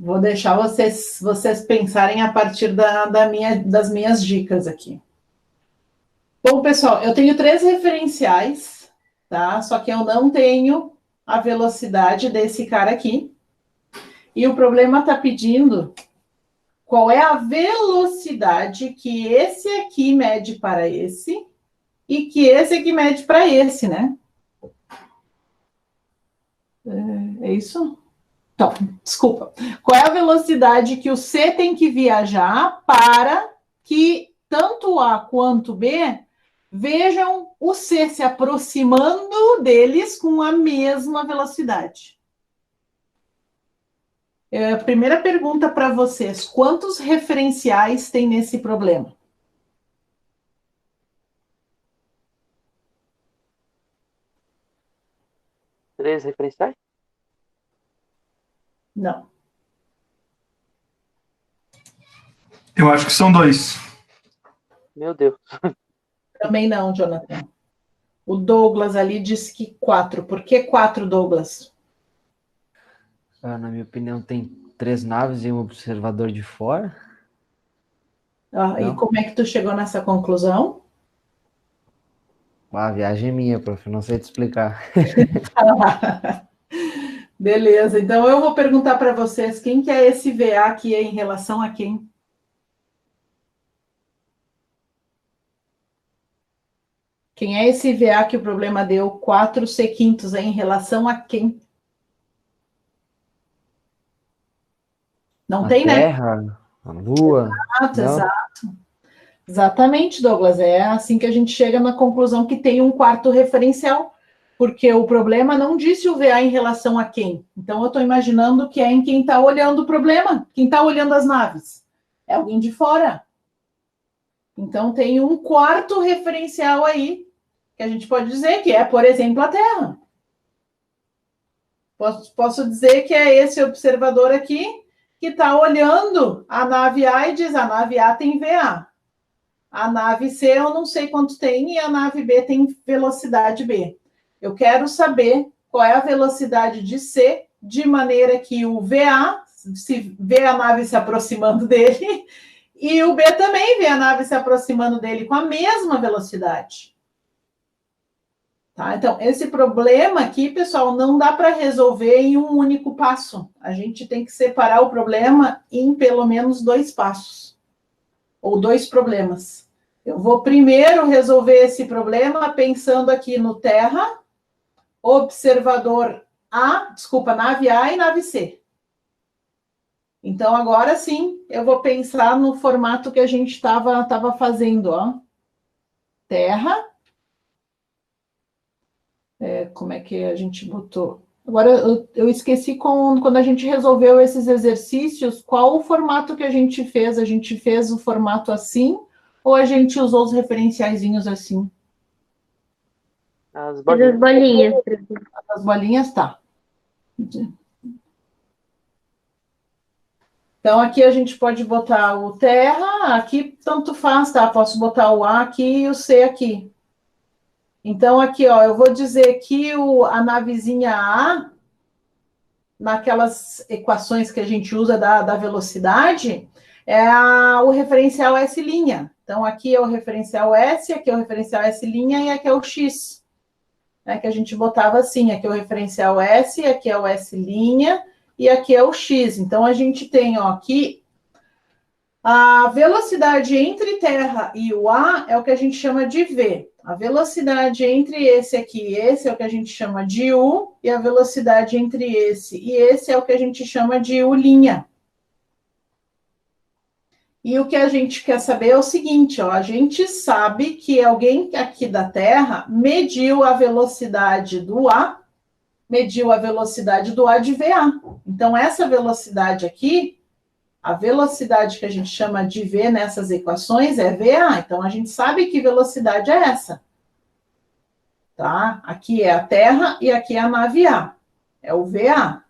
Vou deixar vocês pensarem a partir das minhas dicas aqui. Bom, pessoal, eu tenho 3 referenciais, tá? Só que eu não tenho a velocidade desse cara aqui. E o problema está pedindo qual é a velocidade que esse aqui mede para esse e que esse aqui mede para esse, né? É isso? Então, desculpa. Qual é a velocidade que o C tem que viajar para que tanto A quanto B vejam o C se aproximando deles com a mesma velocidade? Primeira pergunta para vocês: quantos referenciais tem nesse problema? Três referenciais? Não. Eu acho que são 2. Meu Deus. Também não, Jonathan. O Douglas ali disse que 4. Por que 4, Douglas? Na minha opinião, tem 3 naves e um observador de fora. E como é que tu chegou nessa conclusão? A viagem é minha, prof. Não sei te explicar. Beleza, então eu vou perguntar para vocês quem que é esse VA aqui em relação a quem? Quem é esse VA que o problema deu 4 sequintos em relação a quem? Não tem, né? Terra, a Lua. Exato. Exatamente, Douglas. É assim que a gente chega na conclusão que tem um quarto referencial, porque o problema não disse o VA em relação a quem. Então, eu estou imaginando que é em quem está olhando o problema, quem está olhando as naves. É alguém de fora. Então, tem um quarto referencial aí, que a gente pode dizer que é, por exemplo, a Terra. Posso dizer que é esse observador aqui que está olhando a nave A e diz: a nave A tem VA. A nave C eu não sei quanto tem e a nave B tem velocidade B. Eu quero saber qual é a velocidade de C, de maneira que o VA, se vê a nave se aproximando dele, e o B também vê a nave se aproximando dele com a mesma velocidade. Tá? Então, esse problema aqui, pessoal, não dá para resolver em um único passo. A gente tem que separar o problema em pelo menos 2 passos, ou 2 problemas. Eu vou primeiro resolver esse problema pensando aqui no Terra, observador A, nave A e nave C. Então, agora sim, eu vou pensar no formato que a gente estava fazendo, ó. Terra. Como é que a gente botou? Agora, eu esqueci quando a gente resolveu esses exercícios, qual o formato que a gente fez? A gente fez o formato assim, ou a gente usou os referenciaizinhos assim? As bolinhas. As bolinhas, tá. Então, aqui a gente pode botar o Terra, aqui tanto faz, tá? Posso botar o A aqui e o C aqui. Então, aqui, ó, eu vou dizer que a navezinha A, naquelas equações que a gente usa da velocidade, o referencial S'. Então, aqui é o referencial S, aqui é o referencial S' e aqui é o X. Que a gente botava assim, aqui é o referencial S, aqui é o S' e aqui é o X. Então, a gente tem, ó, aqui a velocidade entre Terra e o A é o que a gente chama de V. A velocidade entre esse aqui e esse é o que a gente chama de U, e a velocidade entre esse e esse é o que a gente chama de U'. E o que a gente quer saber é o seguinte, ó, a gente sabe que alguém aqui da Terra mediu a velocidade do A, mediu a velocidade do A de VA. Então, essa velocidade aqui, a velocidade que a gente chama de V nessas equações é VA. Então, a gente sabe que velocidade é essa. Tá? Aqui é a Terra e aqui é a nave A. É o VA.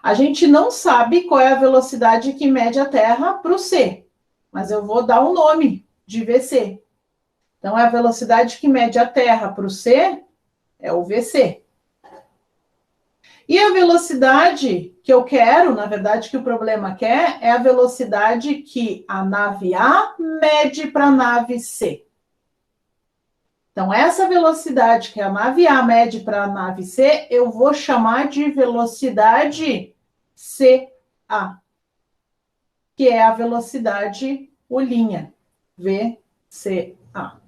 A gente não sabe qual é a velocidade que mede a Terra para o C, mas eu vou dar um nome de VC. Então, é a velocidade que mede a Terra para o C, é o VC. E a velocidade que eu quero, na verdade, que o problema quer, é a velocidade que a nave A mede para a nave C. Então, essa velocidade que a nave A mede para a nave C, eu vou chamar de velocidade CA, que é a velocidade U', VCA.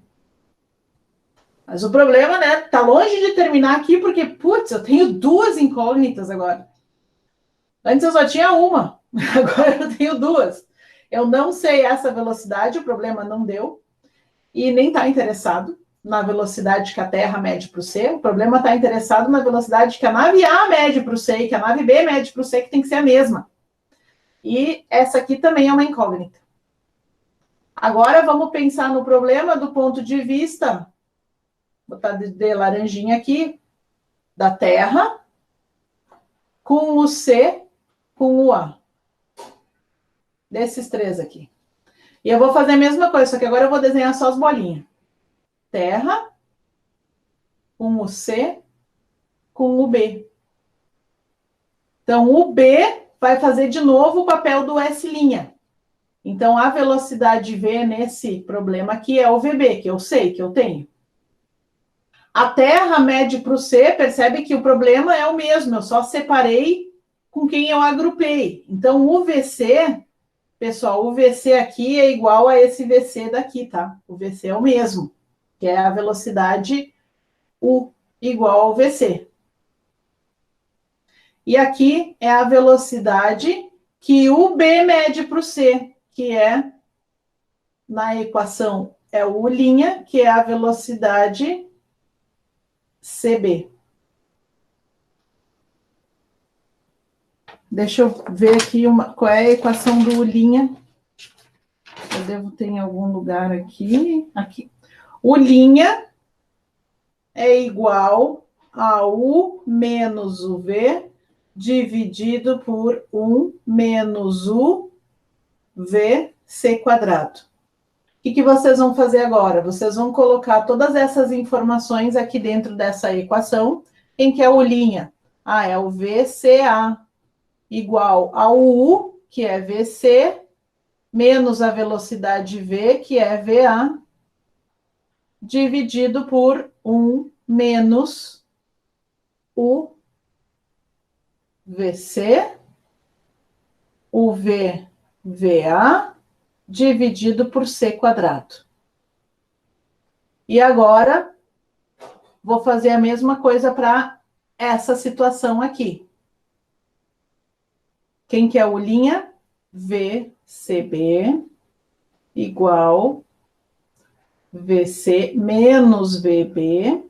Mas o problema, né, tá longe de terminar aqui, porque, putz, eu tenho duas incógnitas agora. Antes eu só tinha uma, agora eu tenho duas. Eu não sei essa velocidade, o problema não deu, e nem está interessado na velocidade que a Terra mede para o C, o problema está interessado na velocidade que a nave A mede para o C e que a nave B mede para o C, que tem que ser a mesma. E essa aqui também é uma incógnita. Agora vamos pensar no problema do ponto de vista, vou botar de laranjinha aqui, da Terra, com o C, com o A. Desses três aqui. E eu vou fazer a mesma coisa, só que agora eu vou desenhar só as bolinhas. Terra, com o C, com o B. Então, o B vai fazer de novo o papel do S'. Então, a velocidade V nesse problema aqui é o VB, que eu sei, que eu tenho. A Terra mede para o C, percebe que o problema é o mesmo, eu só separei com quem eu agrupei. Então, o VC, pessoal, o VC aqui é igual a esse VC daqui, tá? O VC é o mesmo, que é a velocidade U igual ao VC. E aqui é a velocidade que o B mede para o C, que é, na equação, é o U', que é a velocidade CB. Deixa eu ver aqui qual é a equação do U'. Eu devo ter em algum lugar aqui. Aqui. U' é igual a U menos UV dividido por 1 menos U VC quadrado. O que vocês vão fazer agora? Vocês vão colocar todas essas informações aqui dentro dessa equação, em que é U'. Ah, é o VCA igual ao U, que é VC, menos a velocidade V, que é VA, dividido por 1 menos U VC, o VA, dividido por C quadrado. E agora, vou fazer a mesma coisa para essa situação aqui. Quem que é o U'? VCB igual VC menos VB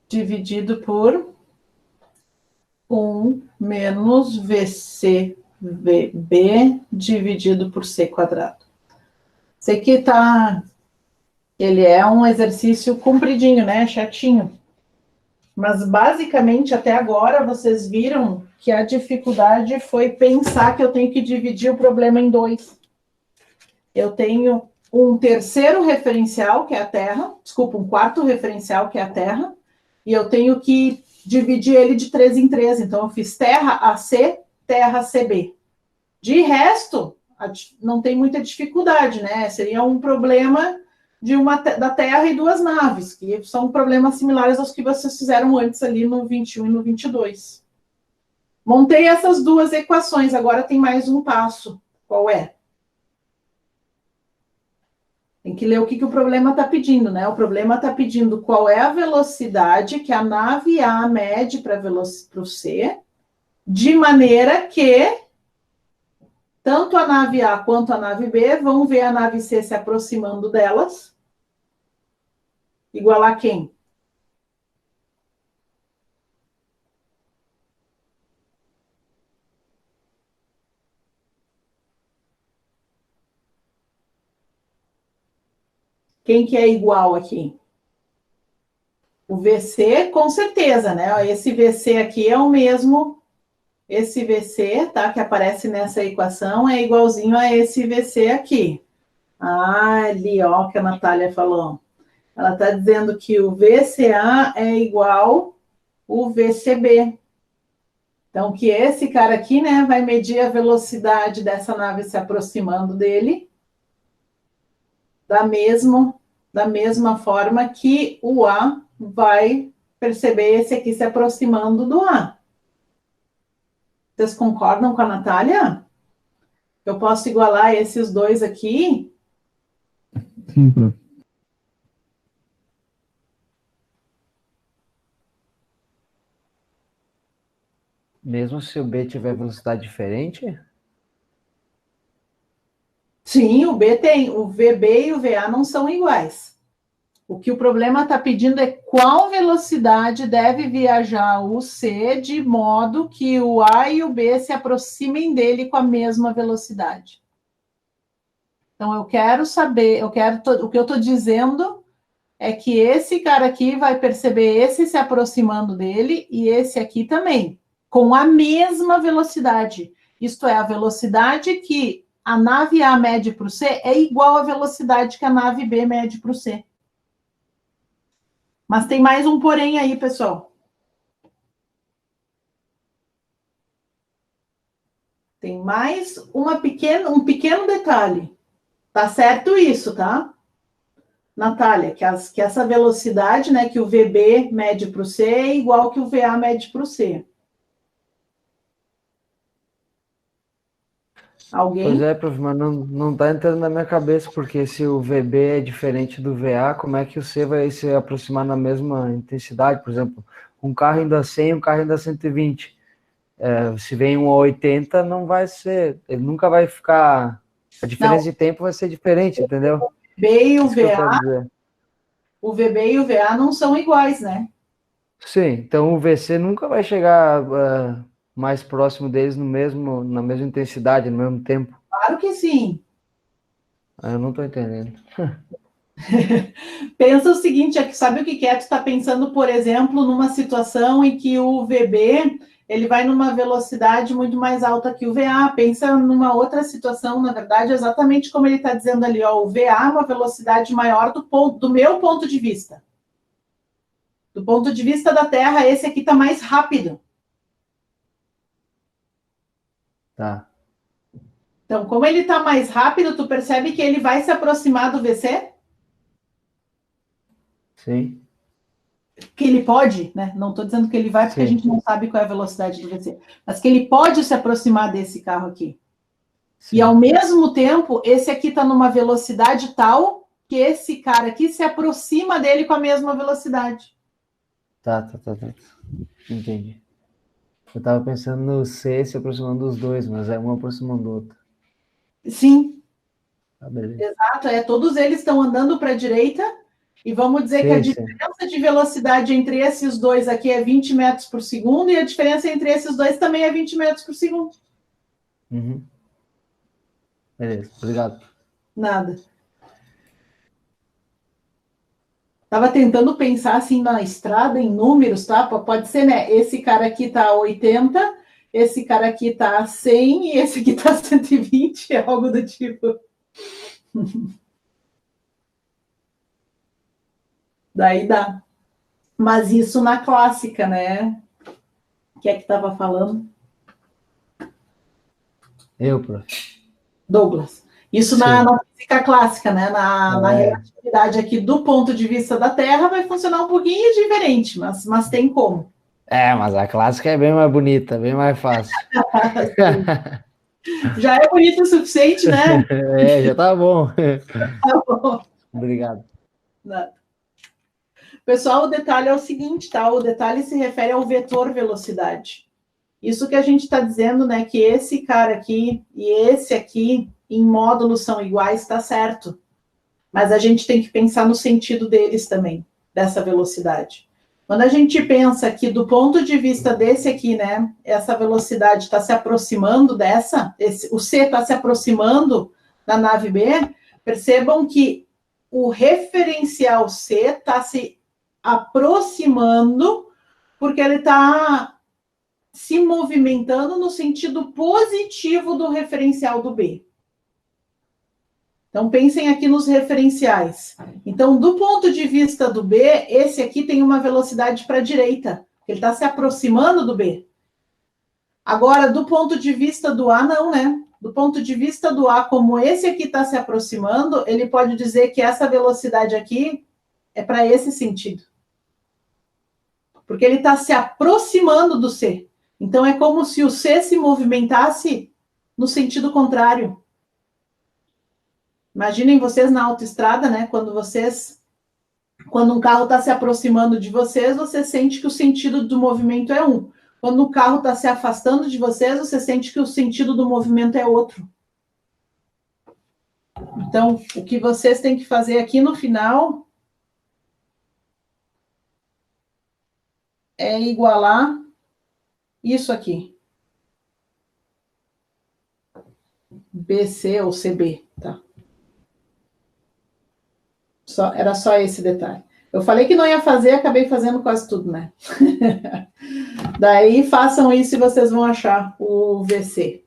dividido por 1 menos VCVB dividido por C quadrado. Isso aqui tá... Ele é um exercício compridinho, né? Chatinho. Mas, basicamente, até agora, vocês viram que a dificuldade foi pensar que eu tenho que dividir o problema em dois. Eu tenho um terceiro referencial, que é a Terra. Desculpa, um quarto referencial, que é a Terra. E eu tenho que dividir ele de 3 em 3. Então, eu fiz Terra AC, Terra CB. De resto, não tem muita dificuldade, né? Seria um problema da Terra e duas naves, que são problemas similares aos que vocês fizeram antes ali no 21 e no 22. Montei essas duas equações, agora tem mais um passo. Qual é? Tem que ler o que o problema está pedindo, né? O problema está pedindo qual é a velocidade que a nave A mede para o C, de maneira que tanto a nave A quanto a nave B vão ver a nave C se aproximando delas. Igualar quem? Quem que é igual aqui? O VC, com certeza, né? Esse VC aqui é o mesmo. Esse VC, tá? Que aparece nessa equação é igualzinho a esse VC aqui. Ah, ali, ó, que a Natália falou. Ela está dizendo que o VCA é igual o VCB. Então, que esse cara aqui, né, vai medir a velocidade dessa nave se aproximando dele da mesma forma que o A vai perceber esse aqui se aproximando do A. Vocês concordam com a Natália? Eu posso igualar esses dois aqui? Sim, prof. Mesmo se o B tiver velocidade diferente? Sim, o B tem. O VB e o VA não são iguais. O que o problema está pedindo é qual velocidade deve viajar o C de modo que o A e o B se aproximem dele com a mesma velocidade. Então, eu quero saber, o que eu estou dizendo é que esse cara aqui vai perceber esse se aproximando dele e esse aqui também, com a mesma velocidade. Isto é, a velocidade que a nave A mede para o C é igual à velocidade que a nave B mede para o C. Mas tem mais um porém aí, pessoal. Tem mais um pequeno detalhe. Tá certo isso, tá? Natália, que essa velocidade, né, que o VB mede para o C é igual que o VA mede para o C. Alguém? Pois é, prof, mas não tá entrando na minha cabeça, porque se o VB é diferente do VA, como é que o C vai se aproximar na mesma intensidade? Por exemplo, um carro indo a 100, um carro indo a 120. Se vem um a 80, não vai ser, ele nunca vai ficar, a diferença de tempo vai ser diferente, entendeu? O VB e o VA não são iguais, né? Sim, então o VC nunca vai chegar mais próximo deles na mesma intensidade, no mesmo tempo. Claro que sim. Eu não estou entendendo. Pensa o seguinte, sabe o que é? Tu está pensando, por exemplo, numa situação em que o VB ele vai numa velocidade muito mais alta que o VA. Pensa numa outra situação, na verdade, exatamente como ele está dizendo ali, ó, o VA é uma velocidade maior do meu ponto de vista. Do ponto de vista da Terra, esse aqui está mais rápido. Tá. Então, como ele está mais rápido, tu percebe que ele vai se aproximar do VC? Sim. Que ele pode, né? Não estou dizendo que ele vai, porque Sim. A gente não sabe qual é a velocidade do VC, mas que ele pode se aproximar desse carro aqui. Sim. E, ao mesmo tempo, esse aqui está numa velocidade tal que esse cara aqui se aproxima dele com a mesma velocidade. Tá. Entendi. Eu estava pensando no C se aproximando dos dois, mas é um aproximando do outro. Sim. Tá, beleza. Exato, todos eles estão andando para a direita, e vamos dizer que a diferença de velocidade entre esses dois aqui é 20 metros por segundo, e a diferença entre esses dois também é 20 metros por segundo. Uhum. Beleza, obrigado. Nada. Estava tentando pensar assim na estrada, em números, tá? Pode ser, né? Esse cara aqui tá a 80, esse cara aqui tá a 100 e esse aqui tá a 120, é algo do tipo. Daí dá. Mas isso na clássica, né? O que é que estava falando? Eu, prof. Douglas. Isso na física clássica, né? Na relatividade aqui, do ponto de vista da Terra, vai funcionar um pouquinho diferente, mas tem como. Mas a clássica é bem mais bonita, bem mais fácil. Já é bonito o suficiente, né? Já tá bom. Tá bom. Obrigado. Nada. Pessoal, o detalhe é o seguinte, tá? O detalhe se refere ao vetor velocidade. Isso que a gente está dizendo, né? Que esse cara aqui e esse aqui, em módulos, são iguais, tá certo. Mas a gente tem que pensar no sentido deles também, dessa velocidade. Quando a gente pensa que, do ponto de vista desse aqui, né? Essa velocidade está se aproximando o C está se aproximando da nave B, percebam que o referencial C está se aproximando porque ele está se movimentando no sentido positivo do referencial do B. Então, pensem aqui nos referenciais. Então, do ponto de vista do B, esse aqui tem uma velocidade para a direita. Ele está se aproximando do B. Agora, do ponto de vista do A, não, né? Do ponto de vista do A, como esse aqui está se aproximando, ele pode dizer que essa velocidade aqui é para esse sentido. Porque ele está se aproximando do C. Então, é como se o C se movimentasse no sentido contrário. Imaginem vocês na autoestrada, né? Quando um carro está se aproximando de vocês, você sente que o sentido do movimento é um. Quando o carro está se afastando de vocês, você sente que o sentido do movimento é outro. Então, o que vocês têm que fazer aqui no final é igualar isso aqui. BC ou CB, tá? Era só esse detalhe. Eu falei que não ia fazer, acabei fazendo quase tudo, né? Daí façam isso e vocês vão achar o VC.